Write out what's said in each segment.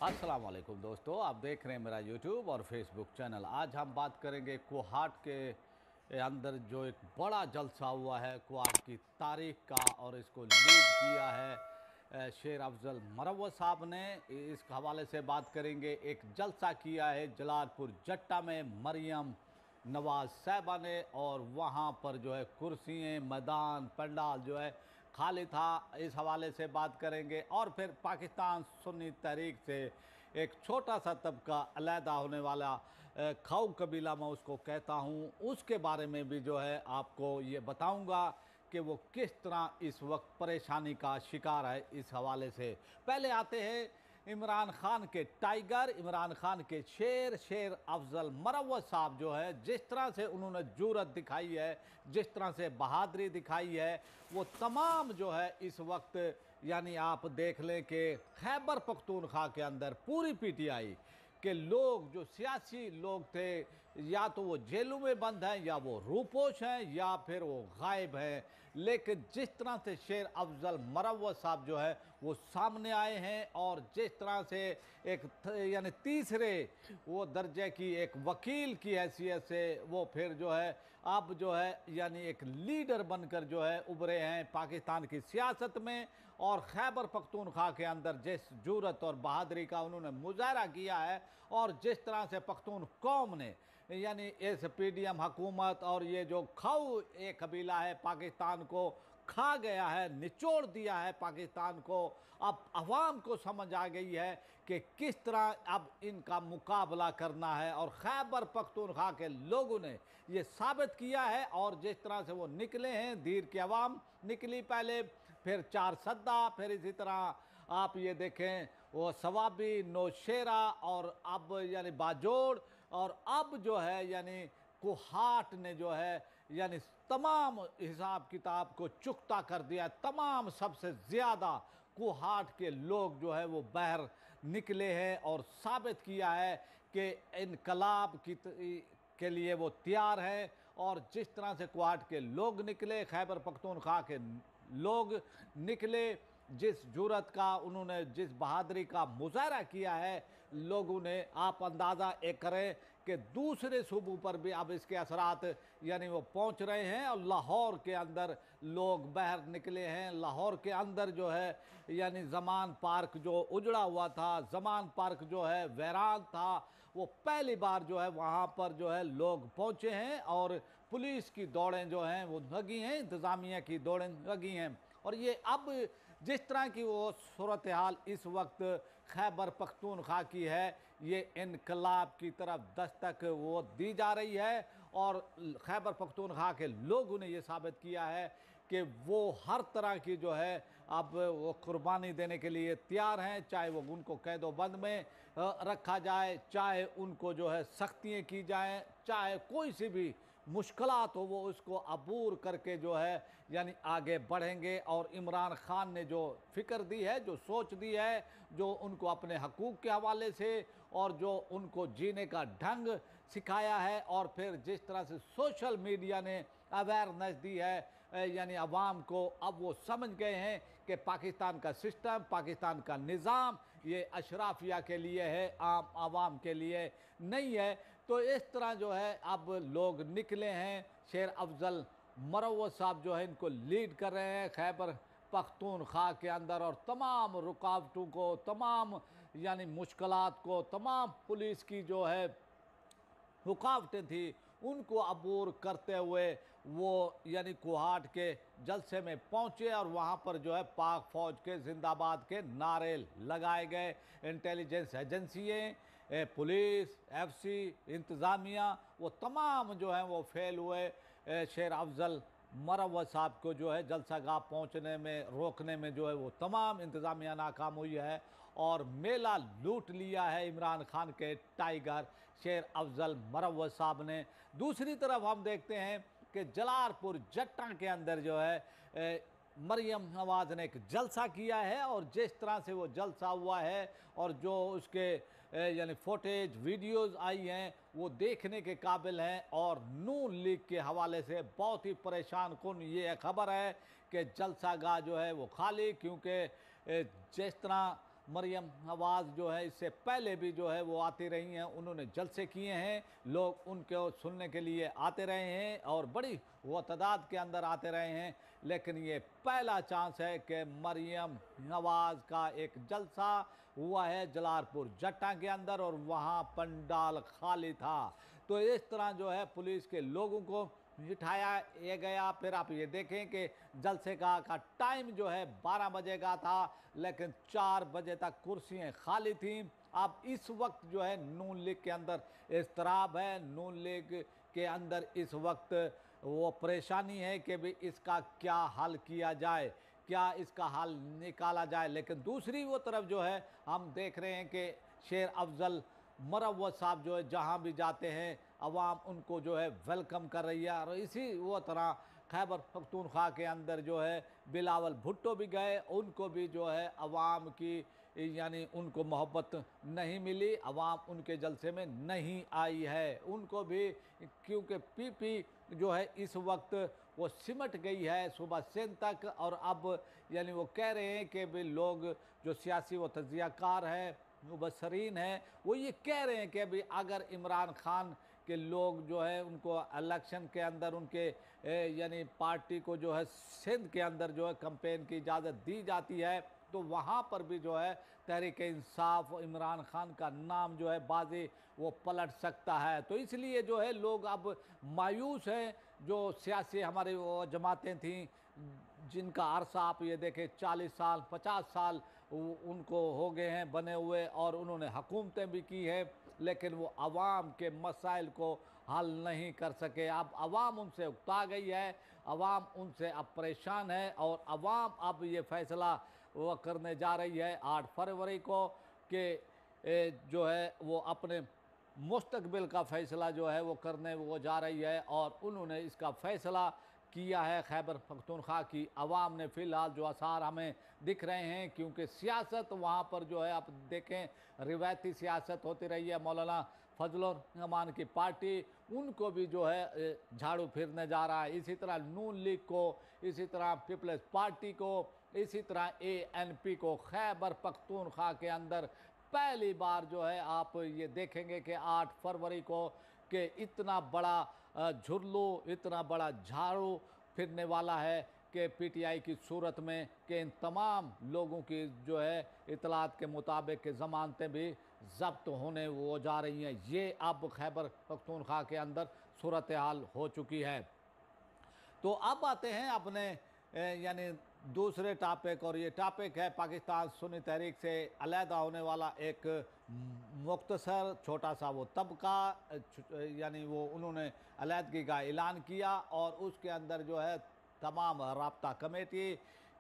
अस्सलाम वालेकुम दोस्तों, आप देख रहे हैं मेरा यूट्यूब और फेसबुक चैनल। आज हम बात करेंगे कोहाट के अंदर जो एक बड़ा जलसा हुआ है कोहाट की तारीख का, और इसको लीड किया है शेर अफजल मरवत साहब ने। इस हवाले से बात करेंगे। एक जलसा किया है जलालपुर जट्टा में मरियम नवाज साहबा ने, और वहाँ पर जो है कुर्सियाँ, मैदान, पंडाल जो है खाली था। इस हवाले से बात करेंगे। और फिर पाकिस्तान सुन्नी तहरीक से एक छोटा सा तबका अलहदा होने वाला खाऊ कबीला मैं उसको कहता हूँ, उसके बारे में भी जो है आपको ये बताऊँगा कि वो किस तरह इस वक्त परेशानी का शिकार है। इस हवाले से पहले आते हैं इमरान खान के टाइगर, इमरान खान के शेर अफजल मरवत साहब जो है, जिस तरह से उन्होंने जुर्रत दिखाई है, जिस तरह से बहादुरी दिखाई है, वो तमाम जो है इस वक्त यानी आप देख लें कि खैबर पख्तूनख्वा के अंदर पूरी पीटीआई के लोग, जो सियासी लोग थे, या तो वो जेलों में बंद हैं, या वो रूपोश हैं, या फिर वो गायब हैं। लेकिन जिस तरह से शेर अफजल मरवत साहब जो है वो सामने आए हैं, और जिस तरह से एक यानी तीसरे वो दर्जे की एक वकील की हैसियत से वो फिर जो है अब जो है यानी एक लीडर बनकर जो है उभरे हैं पाकिस्तान की सियासत में। और खैबर पख्तूनख्वा के अंदर जिस जुर्रत और बहादुरी का उन्होंने मुजाहरा किया है, और जिस तरह से पख्तून कौम ने यानी इस पीडीएम हुकूमत और ये जो खाऊ एक कबीला है पाकिस्तान को खा गया है, निचोड़ दिया है पाकिस्तान को। अब अवाम को समझ आ गई है कि किस तरह अब इनका मुकाबला करना है, और खैबर पख्तूनख्वा के लोगों ने ये साबित किया है। और जिस तरह से वो निकले हैं, धीर की अवाम निकली पहले, फिर चार सद्दा, फिर इसी तरह आप ये देखें वो सवाबी, नौशेरा, और अब यानी बाजोड़, और अब जो है यानी कोहाट ने जो है यानी तमाम हिसाब किताब को चुकता कर दिया। तमाम सबसे ज़्यादा कोहाट के लोग जो है वो बाहर निकले हैं और साबित किया है कि इनकलाब के लिए वो तैयार है। और जिस तरह से कोहाट के लोग निकले, खैबर पख्तूनख्वा के लोग निकले, जिस जुर्रत का उन्होंने, जिस बहादुरी का मुजाहरा किया है लोगों ने, आप अंदाज़ा एक करें कि दूसरे सूबों पर भी अब इसके असरात यानी वो पहुंच रहे हैं। और लाहौर के अंदर लोग बाहर निकले हैं। लाहौर के अंदर जो है यानी ज़मान पार्क जो उजड़ा हुआ था, ज़मान पार्क जो है वीरान था, वो पहली बार जो है वहाँ पर जो है लोग पहुँचे हैं, और पुलिस की दौड़ें जो हैं वो लगी हैं, इंतज़ामिया की दौड़ें लगी हैं। और ये अब जिस तरह की वो सूरत हाल इस वक्त खैबर पख्तूनख्वा की है, ये इनकलाब की तरफ दस्तक वो दी जा रही है। और खैबर पख्तूनख्वा के लोगों ने ये साबित किया है कि वो हर तरह की जो है अब वो कुर्बानी देने के लिए तैयार हैं, चाहे वो उनको कैदोबंद में रखा जाए, चाहे उनको जो है सख्तियाँ की जाएँ, चाहे कोई सी भी मुश्किलात हो, वो उसको अबूर करके जो है यानी आगे बढ़ेंगे। और इमरान खान ने जो फ़िक्र दी है, जो सोच दी है, जो उनको अपने हकूक़ के हवाले से और जो उनको जीने का ढंग सिखाया है, और फिर जिस तरह से सोशल मीडिया ने अवेयरनेस दी है यानी अवाम को, अब वो समझ गए हैं कि पाकिस्तान का सिस्टम, पाकिस्तान का निज़ाम ये अशराफिया के लिए है, आम आवाम के लिए नहीं है। तो इस तरह जो है अब लोग निकले हैं। शेर अफजल मरवत साहब जो है इनको लीड कर रहे हैं खैबर पख्तूनख्वा के अंदर, और तमाम रुकावटों को, तमाम यानी मुश्किलात को, तमाम पुलिस की जो है रुकावटें थी, उनको अबूर करते हुए वो यानी कोहाट के जलसे में पहुंचे। और वहां पर जो है पाक फ़ौज के जिंदाबाद के नारे लगाए गए। इंटेलिजेंस एजेंसियाँ, पुलिस, एफसी, इंतज़ामिया, वो तमाम जो हैं वो फेल हुए शेर अफजल मरवत साहब को जो है जलसागाह पहुंचने में, रोकने में जो है वो तमाम इंतज़ामिया नाकाम हुई है, और मेला लूट लिया है इमरान खान के टाइगर शेर अफजल मरवत साहब ने। दूसरी तरफ हम देखते हैं कि जलालपुर जट्टा के अंदर जो है मरियम नवाज ने एक जलसा किया है, और जिस तरह से वो जलसा हुआ है, और जो उसके यानी फुटेज वीडियोस आई हैं वो देखने के काबिल हैं। और नून लीग के हवाले से बहुत ही परेशान कुन ये खबर है कि जलसागाह जो है वो खाली, क्योंकि जिस तरह मरियम नवाज़ जो है इससे पहले भी जो है वो आती रही हैं, उन्होंने जलसे किए हैं, लोग उनको सुनने के लिए आते रहे हैं और बड़ी वो तादाद के अंदर आते रहे हैं। लेकिन ये पहला चांस है कि मरियम नवाज़ का एक जलसा हुआ है जलालपुर जट्टा के अंदर और वहाँ पंडाल खाली था। तो इस तरह जो है पुलिस के लोगों को बिठाया ये गया। फिर आप ये देखें कि जलसे का टाइम जो है 12 बजे का था, लेकिन 4 बजे तक कुर्सियाँ खाली थीं। अब इस वक्त जो है नून लीग के अंदर इज़्तिराब है, नून लीग के अंदर इस वक्त वो परेशानी है कि भी इसका क्या हल किया जाए, क्या इसका हल निकाला जाए। लेकिन दूसरी वो तरफ जो है हम देख रहे हैं कि शेर अफजल मरवत साहब जो है जहाँ भी जाते हैं अवाम उनको जो है वेलकम कर रही है। और इसी वो तरह खैबर पख्तूनख्वा के अंदर जो है बिलावल भुट्टो भी गए, उनको भी जो है अवाम की यानी उनको मोहब्बत नहीं मिली, अवाम उनके जलसे में नहीं आई है उनको भी, क्योंकि पीपी जो है इस वक्त वो सिमट गई है सुबह से तक। और अब यानी वो कह रहे हैं कि भी लोग जो सियासी व तजियाकार हैं मुबसरीन हैं वो ये कह रहे हैं कि अभी अगर इमरान खान के लोग जो है उनको इलेक्शन के अंदर उनके यानी पार्टी को जो है सिंध के अंदर जो है कैंपेन की इजाज़त दी जाती है तो वहाँ पर भी जो है तहरीक इंसाफ इमरान खान का नाम जो है बाजी वो पलट सकता है। तो इसलिए जो है लोग अब मायूस हैं। जो सियासी हमारी वो जमातें थीं जिनका अरसा आप ये देखें 40 साल 50 साल उनको हो गए हैं बने हुए और उन्होंने हुकूमतें भी की है, लेकिन वो अवाम के मसाइल को हल नहीं कर सके। अब अवाम उनसे उकता गई है, अवाम उनसे अब परेशान है और अवाम अब ये फैसला वो करने जा रही है 8 फरवरी को कि जो है वो अपने मुस्तकबिल का फ़ैसला जो है वो करने वो जा रही है। और उन्होंने इसका फ़ैसला किया है खैबर पख्तूनख्वा की अवाम ने। फ़िलहाल जो आसार हमें दिख रहे हैं, क्योंकि सियासत वहाँ पर जो है आप देखें रिवायती सियासत होती रही है, मौलाना फजलुर रहमान की पार्टी उनको भी जो है झाड़ू फिरने जा रहा है। इसी तरह नून लीग को, इसी तरह पीपल्स पार्टी को, इसी तरह ANP को खैबर पख्तूनख्वा के अंदर पहली बार जो है आप ये देखेंगे कि 8 फरवरी को कि इतना बड़ा झुर्लू, इतना बड़ा झाड़ू फिरने वाला है कि PTI की सूरत में कि इन तमाम लोगों की जो है इतलात के मुताबिक कि ज़मानतें भी ज़ब्त होने वो जा रही हैं। ये अब खैबर पख्तूनख्वा के अंदर सूरत हाल हो चुकी है। तो अब आते हैं अपने यानी दूसरे टॉपिक, और ये टॉपिक है पाकिस्तान सुन्नी तहरीक से अलहदा होने वाला एक मुख्तसर छोटा सा वो तबका, यानी वो उन्होंने अलहदगी का ऐलान किया और उसके अंदर जो है तमाम राब्ता कमेटी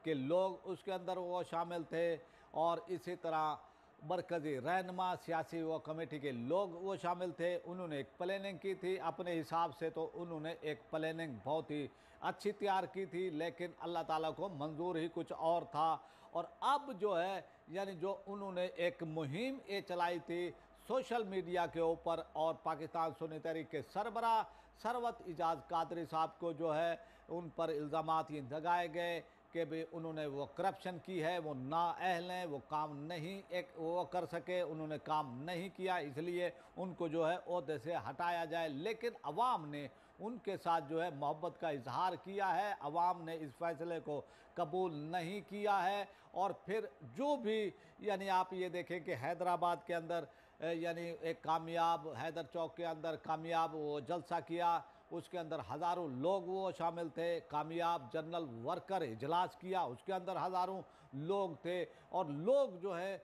के लोग उसके अंदर वो शामिल थे और इसी तरह मरकज़ी रहनुमा सियासी व कमेटी के लोग वो शामिल थे। उन्होंने एक प्लानिंग की थी अपने हिसाब से, तो उन्होंने एक प्लानिंग बहुत ही अच्छी तैयार की थी, लेकिन अल्लाह ताला को मंजूर ही कुछ और था। और अब जो है यानी जो उन्होंने एक मुहिम ये चलाई थी सोशल मीडिया के ऊपर, और पाकिस्तान सुन्नी तहरीक के सरबरा सरवत इजाज़ कादरी साहब को जो है उन पर इल्ज़ामात ये लगाए गए कि भाई उन्होंने वो करप्शन की है, वो नाअहल हैं, वो काम नहीं एक वो कर सके, उन्होंने काम नहीं किया, इसलिए उनको जो है ओहदे से हटाया जाए। लेकिन अवाम ने उनके साथ जो है मोहब्बत का इजहार किया है, अवाम ने इस फैसले को कबूल नहीं किया है। और फिर जो भी यानी आप ये देखें कि हैदराबाद के अंदर यानी एक कामयाब हैदर चौक के अंदर कामयाब वो जलसा किया, उसके अंदर हज़ारों लोग वो शामिल थे। कामयाब जनरल वर्कर इजलास किया, उसके अंदर हज़ारों लोग थे और लोग जो है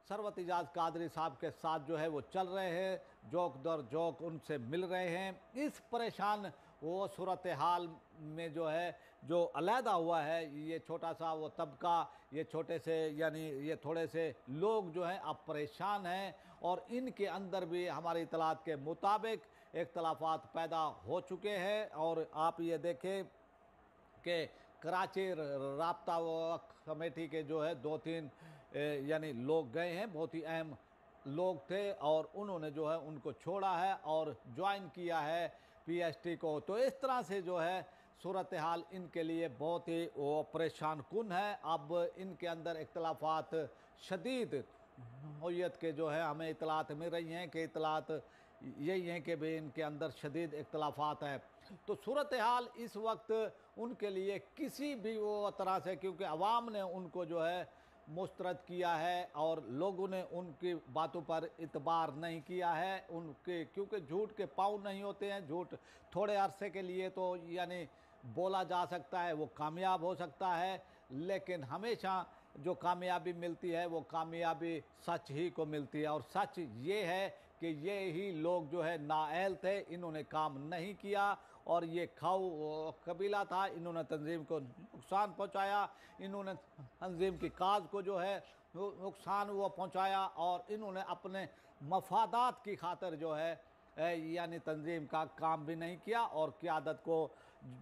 सरवत इजाज़ कादरी साहब के साथ जो है वो चल रहे हैं, जोक दर जोक उनसे मिल रहे हैं। इस परेशान वो सूरत हाल में जो है जो अलहदा हुआ है ये छोटा सा वो तबका, ये छोटे से यानी ये थोड़े से लोग जो हैं अब परेशान हैं और इनके अंदर भी हमारी इतलात के मुताबिक इख्तलाफात पैदा हो चुके हैं। और आप ये देखें कि कराची राब्ता कमेटी के जो है 2-3 यानी लोग गए हैं, बहुत ही अहम लोग थे और उन्होंने जो है उनको छोड़ा है और ज्वाइन किया है PST को। तो इस तरह से जो है सूरत हाल इनके लिए बहुत ही वो परेशान कुन है। अब इनके अंदर इख्तलाफात शदीद नौयत के जो है हमें इतलात मिल रही हैं कि इतलात यही हैं कि भी इनके अंदर शदीद इख्तलाफात है। तो सूरत हाल इस वक्त उनके लिए किसी भी वो तरह से, क्योंकि अवाम ने उनको जो है मुस्तरद किया है और लोगों ने उनकी बातों पर इतबार नहीं किया है उनके, क्योंकि झूठ के पाँव नहीं होते हैं। झूठ थोड़े अरसे के लिए तो यानी बोला जा सकता है, वो कामयाब हो सकता है, लेकिन हमेशा जो कामयाबी मिलती है वो कामयाबी सच ही को मिलती है। और सच ये है कि ये ही लोग जो है नाअहल थे, इन्होंने काम नहीं किया और ये खाऊ कबीला था, इन्होंने तंजीम को नुकसान पहुंचाया, इन्होंने तंजीम की काज को जो है नुकसान वो पहुंचाया और इन्होंने अपने मफादात की खातिर जो है यानी तंजीम का काम भी नहीं किया और क़यादत को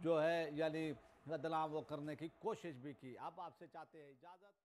जो है यानी बदनाम वो करने की कोशिश भी की। अब आपसे चाहते हैं इजाज़त।